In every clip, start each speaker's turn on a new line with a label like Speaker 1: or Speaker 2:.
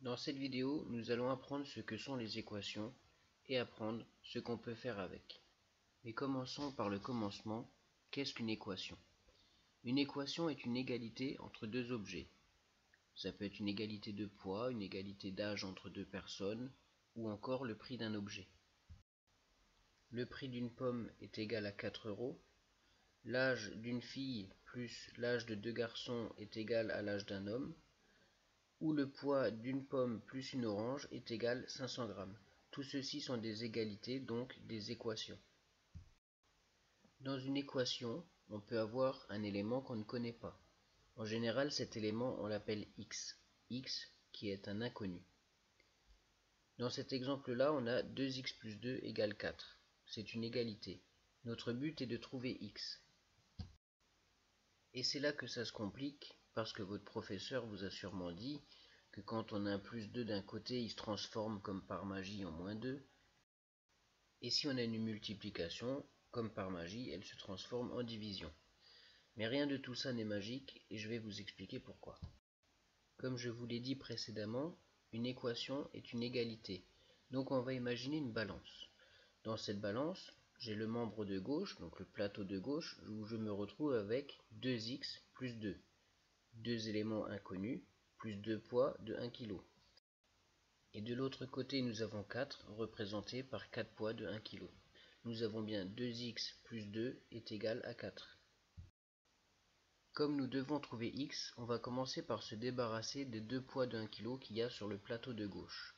Speaker 1: Dans cette vidéo, nous allons apprendre ce que sont les équations et apprendre ce qu'on peut faire avec. Mais commençons par le commencement. Qu'est-ce qu'une équation? Une équation est une égalité entre deux objets. Ça peut être une égalité de poids, une égalité d'âge entre deux personnes, ou encore le prix d'un objet. Le prix d'une pomme est égal à 4 euros. L'âge d'une fille plus l'âge de deux garçons est égal à l'âge d'un homme. Ou le poids d'une pomme plus une orange est égal à 500 grammes. Tout ceci sont des égalités, donc des équations. Dans une équation, on peut avoir un élément qu'on ne connaît pas. En général, cet élément, on l'appelle x. X qui est un inconnu. Dans cet exemple-là, on a 2x plus 2 égale 4. C'est une égalité. Notre but est de trouver x. Et c'est là que ça se complique, parce que votre professeur vous a sûrement dit que quand on a un plus 2 d'un côté, il se transforme comme par magie en moins 2. Et si on a une multiplication, comme par magie, elle se transforme en division. Mais rien de tout ça n'est magique, et je vais vous expliquer pourquoi. Comme je vous l'ai dit précédemment, une équation est une égalité. Donc on va imaginer une balance. Dans cette balance, j'ai le membre de gauche, donc le plateau de gauche, où je me retrouve avec 2x plus 2. Deux éléments inconnus, plus 2 poids de 1 kg. Et de l'autre côté, nous avons 4, représenté par 4 poids de 1 kg. Nous avons bien 2x plus 2 est égal à 4. Comme nous devons trouver x, on va commencer par se débarrasser des 2 poids de 1 kg qu'il y a sur le plateau de gauche.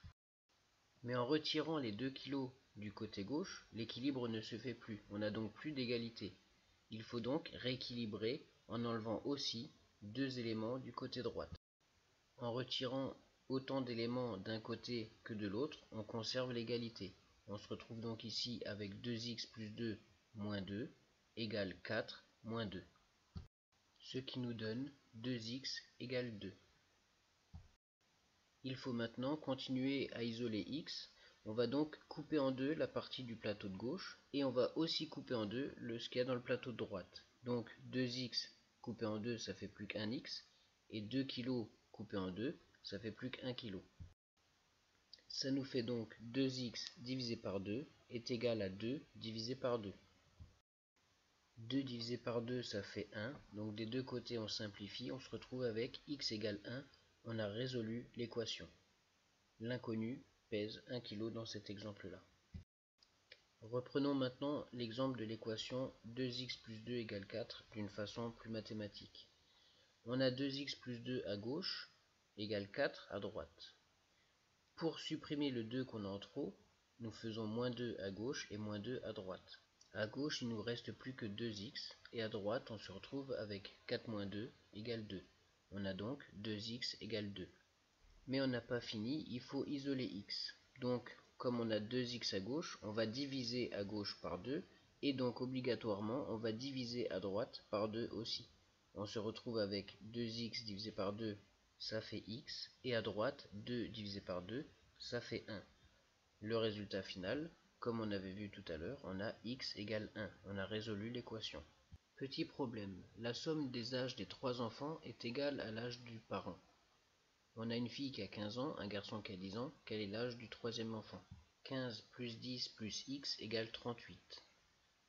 Speaker 1: Mais en retirant les 2 kg du côté gauche, l'équilibre ne se fait plus. On n'a donc plus d'égalité. Il faut donc rééquilibrer en enlevant aussi 2 éléments du côté droit. En retirant autant d'éléments d'un côté que de l'autre, on conserve l'égalité. On se retrouve donc ici avec 2x plus 2 moins 2 égale 4 moins 2. Ce qui nous donne 2x égale 2. Il faut maintenant continuer à isoler x. On va donc couper en deux la partie du plateau de gauche et on va aussi couper en deux ce qu'il y a dans le plateau de droite. Donc 2x coupé en deux, ça fait plus qu'un x et 2 kg coupé en deux, ça fait plus qu'1 kg. Ça nous fait donc 2x divisé par 2 est égal à 2 divisé par 2. 2 divisé par 2, ça fait 1. Donc des deux côtés, on simplifie. On se retrouve avec x égale 1. On a résolu l'équation. L'inconnu pèse 1 kg dans cet exemple-là. Reprenons maintenant l'exemple de l'équation 2x plus 2 égale 4 d'une façon plus mathématique. On a 2x plus 2 à gauche égale 4 à droite. Pour supprimer le 2 qu'on a en trop, nous faisons moins 2 à gauche et moins 2 à droite. À gauche, il ne nous reste plus que 2x, et à droite, on se retrouve avec 4 moins 2 égale 2. On a donc 2x égale 2. Mais on n'a pas fini, il faut isoler x. Donc, comme on a 2x à gauche, on va diviser à gauche par 2, et donc obligatoirement, on va diviser à droite par 2 aussi. On se retrouve avec 2x divisé par 2, ça fait x, et à droite, 2 divisé par 2, ça fait 1. Le résultat final, comme on avait vu tout à l'heure, on a x égale 1. On a résolu l'équation. Petit problème, la somme des âges des trois enfants est égale à l'âge du parent. On a une fille qui a 15 ans, un garçon qui a 10 ans. Quel est l'âge du troisième enfant? 15 plus 10 plus x égale 38.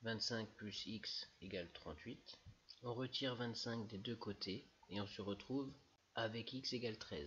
Speaker 1: 25 plus x égale 38. On retire 25 des deux côtés et on se retrouve avec x égale 13.